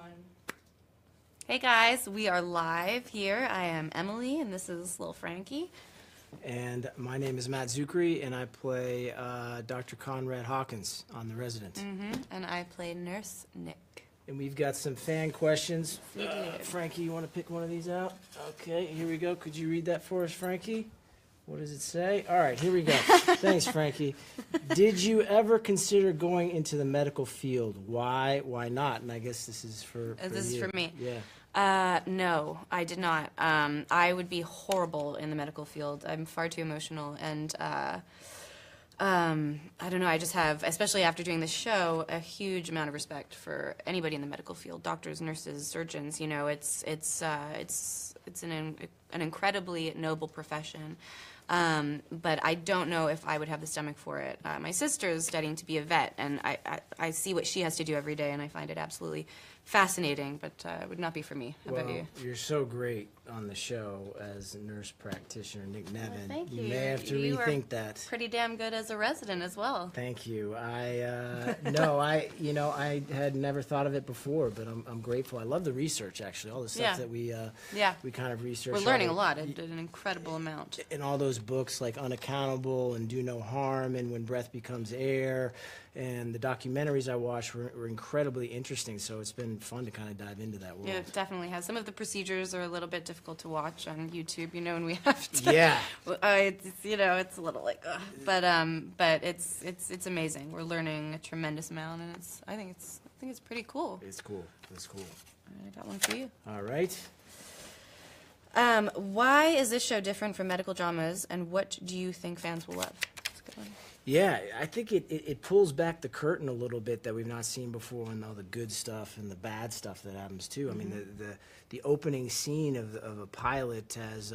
on. Hey guys, we are live here. I am Emily, and this is Little Frankie. And my name is Matt Czuchry, and I play Dr. Conrad Hawkins on The Resident. And I play Nurse Nick. And we've got some fan questions. We do. Frankie, you want to pick one of these out? Okay, here we go. Could you read that for us, Frankie? What does it say? All right, here we go. Thanks, Frankie. Did you ever consider going into the medical field? Why? Why not? And I guess this is for This is you. for me. Yeah. No, I did not. I would be horrible in the medical field. I'm far too emotional, and I don't know. I just have, especially after doing this show, a huge amount of respect for anybody in the medical field: doctors, nurses, surgeons. You know, it's an incredibly noble profession. But I don't know if I would have the stomach for it. My sister is studying to be a vet, and I see what she has to do every day, and I find it absolutely fascinating, but it would not be for me. How about you? You're so great on the show as a nurse practitioner, Nick Nevin. Thank you. You may have to You rethink are that. pretty damn good as a resident as well. Thank you. I had never thought of it before, but I'm grateful. I love the research, actually, all the stuff that we kind of research. We're learning a lot, an incredible amount. In all those books like Unaccountable and Do No Harm and When Breath Becomes Air, and the documentaries I watched were incredibly interesting, so it's been fun to kind of dive into that world. Yeah, it definitely has. Some of the procedures are a little bit difficult to watch on YouTube, and we have to. Yeah. It's a little like, ugh. But it's amazing. We're learning a tremendous amount, and I think it's pretty cool. It's cool. It's cool. I got one for you. All right. Why is this show different from medical dramas, and what do you think fans will love? That's a good one. Yeah, I think it pulls back the curtain a little bit that we've not seen before, and all the good stuff and the bad stuff that happens too. I mean, the opening scene of a pilot has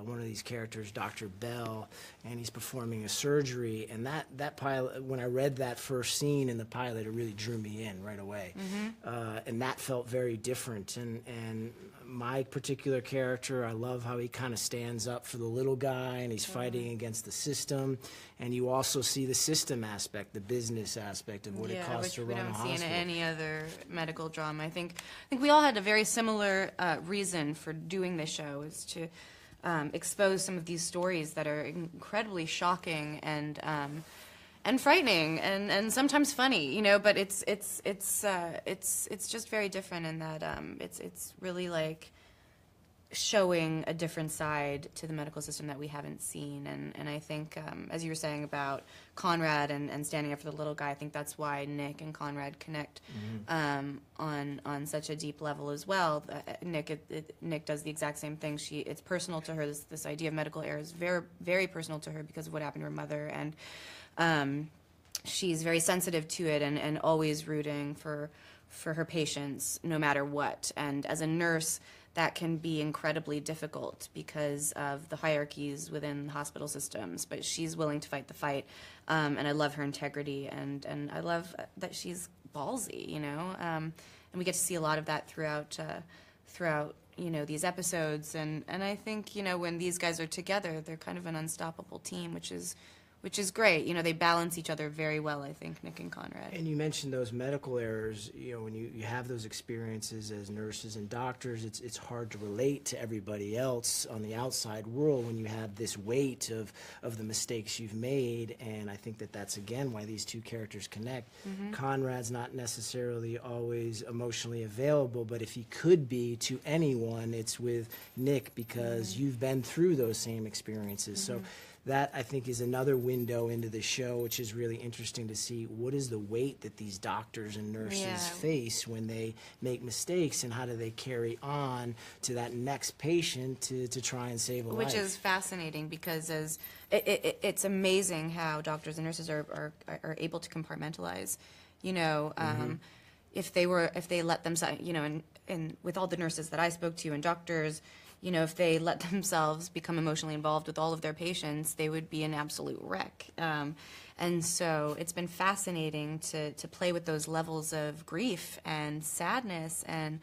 one of these characters, Dr. Bell, and he's performing a surgery. And that pilot, when I read that first scene in the pilot, it really drew me in right away. And that felt very different. And my particular character, I love how he kind of stands up for the little guy, and he's fighting against the system. And you also see the system aspect, the business aspect of what it costs to run a hospital. We don't see in any other medical drama. I think we all had a very similar reason for doing this show, is to expose some of these stories that are incredibly shocking and frightening and sometimes funny, but it's just very different in that it's really like showing a different side to the medical system that we haven't seen, and I think as you were saying about Conrad and standing up for the little guy, I think that's why Nick and Conrad connect on such a deep level as well. Nick does the exact same thing. It's personal to her. This idea of medical error is very, very personal to her because of what happened to her mother, and she's very sensitive to it and always rooting for her patients no matter what. And as a nurse, that can be incredibly difficult because of the hierarchies within hospital systems, but she's willing to fight the fight, and I love her integrity, and I love that she's ballsy, and we get to see a lot of that throughout these episodes, and I think when these guys are together, they're kind of an unstoppable team, which is great. They balance each other very well, I think, Nick and Conrad. And you mentioned those medical errors. When you have those experiences as nurses and doctors, it's hard to relate to everybody else on the outside world when you have this weight of the mistakes you've made. And I think that's, again, why these two characters connect. Conrad's not necessarily always emotionally available, but if he could be to anyone, it's with Nick, because you've been through those same experiences. So that, I think, is another window into the show, which is really interesting to see what is the weight that these doctors and nurses face when they make mistakes, and how do they carry on to that next patient to try and save a life. Which is fascinating, because it's amazing how doctors and nurses are able to compartmentalize. If they let themselves, and with all the nurses that I spoke to and doctors, if they let themselves become emotionally involved with all of their patients, they would be an absolute wreck. And so it's been fascinating to play with those levels of grief and sadness and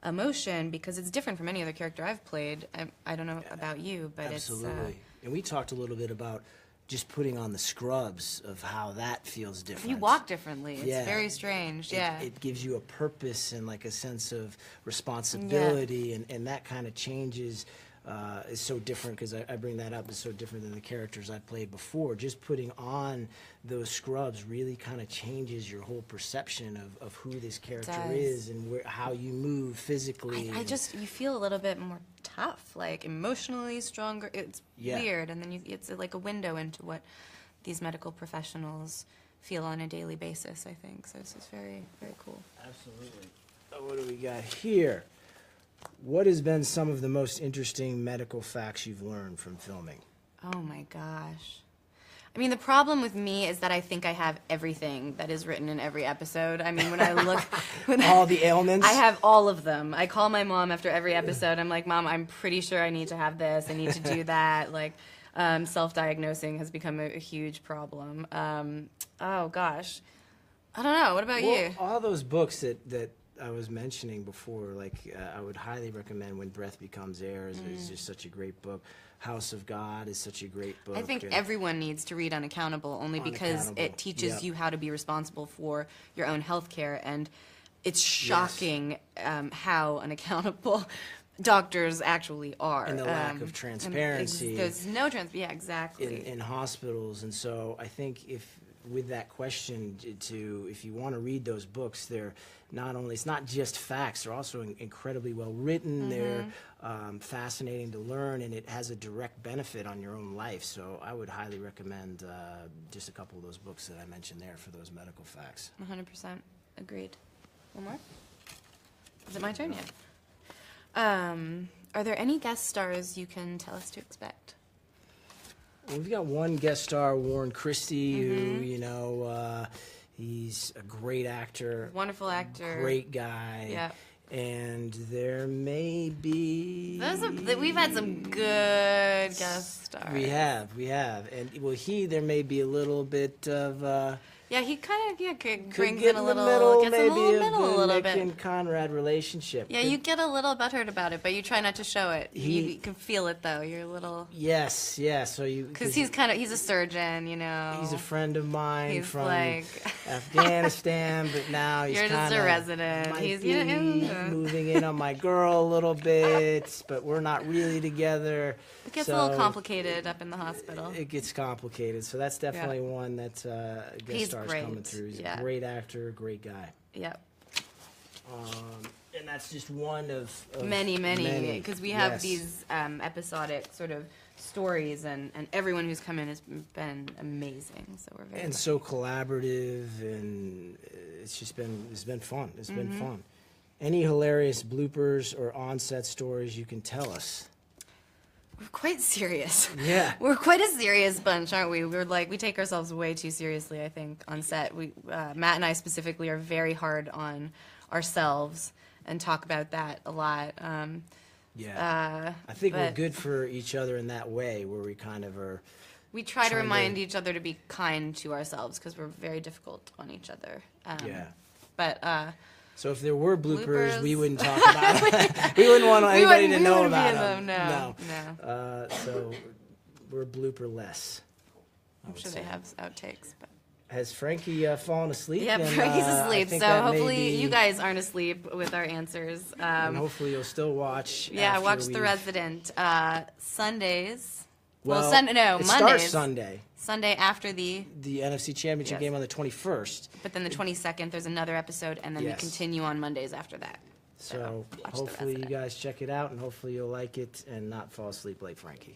emotion, because it's different from any other character I've played. I don't know about you, but Absolutely. And we talked a little bit about just putting on the scrubs of how that feels different. You walk differently. It's Yeah. very strange. Yeah. It gives you a purpose and like a sense of responsibility, and that kind of changes. Is so different because I bring that up. Is so different than the characters I played before. Just putting on those scrubs really kind of changes your whole perception of who this character does. is and how you move physically. I just, you feel a little bit more tough, like emotionally stronger. It's weird. And then it's like a window into what these medical professionals feel on a daily basis, I think. So this is very, very cool. Absolutely. What do we got here? What has been some of the most interesting medical facts you've learned from filming? Oh my gosh. I mean, the problem with me is that I think I have everything that is written in every episode. I mean, when I look... All the ailments? I have all of them. I call my mom after every episode. I'm like, Mom, I'm pretty sure I need to have this. I need to do that. Like, self-diagnosing has become a huge problem. Oh, gosh. I don't know. What about you? All those books that I was mentioning before, like I would highly recommend When Breath Becomes Air is just such a great book. House of God is such a great book. I think everyone needs to read Unaccountable only because it teaches you how to be responsible for your own health care, and it's shocking how unaccountable doctors actually are. And the lack of transparency. There's no transparency. Yeah, exactly. In hospitals. And so I think with that question, if you want to read those books, they're not only, it's not just facts, they're also incredibly well written, they're fascinating to learn, and it has a direct benefit on your own life. So I would highly recommend just a couple of those books that I mentioned there for those medical facts. 100% agreed. One more? Is it my turn yet? Are there any guest stars you can tell us to expect? We've got one guest star, Warren Christie, who, he's a great actor. Wonderful actor. Great guy. Yeah. And there may be... We've had some good guest stars. We have. And, there may be a little bit of... Yeah, he kind of could brings get in a the little, middle, gets in maybe a little middle of a the little Nick bit. and Conrad relationship. Yeah, you get a little butthurt about it, but you try not to show it. You can feel it though. You're a little. Yes, yeah. So because he's a surgeon, He's a friend of mine he's from like Afghanistan, but now he's you're just a resident. He's He's moving in on my girl a little bit, but we're not really together. It gets a little complicated up in the hospital. It gets complicated, so that's definitely one that guest stars great. coming through. He's a great actor, great guy. Yep. And that's just one of many, because we have these episodic sort of stories, and everyone who's come in has been amazing. So we're very so collaborative, and it's been fun. It's been fun. Any hilarious bloopers or on-set stories you can tell us? We're quite serious. Yeah. We're quite a serious bunch, aren't we? We take ourselves way too seriously, I think, on set. Matt and I specifically are very hard on ourselves and talk about that a lot. I think we're good for each other in that way, where we kind of are. We try to remind each other to be kind to ourselves because we're very difficult on each other. But so if there were bloopers, we wouldn't talk about it. We wouldn't want anybody to know about them. No. So we're blooper-less. I'm sure they have outtakes. But. Has Frankie fallen asleep? Yeah, Frankie's asleep. So hopefully you guys aren't asleep with our answers. And hopefully you'll still watch. Yeah, watch The Resident. Sundays. Well, Mondays. Starts Sunday. Sunday after the NFC Championship game on the 21st. But then the 22nd, there's another episode, and then we continue on Mondays after that. So hopefully you guys check it out, and hopefully you'll like it and not fall asleep like Frankie.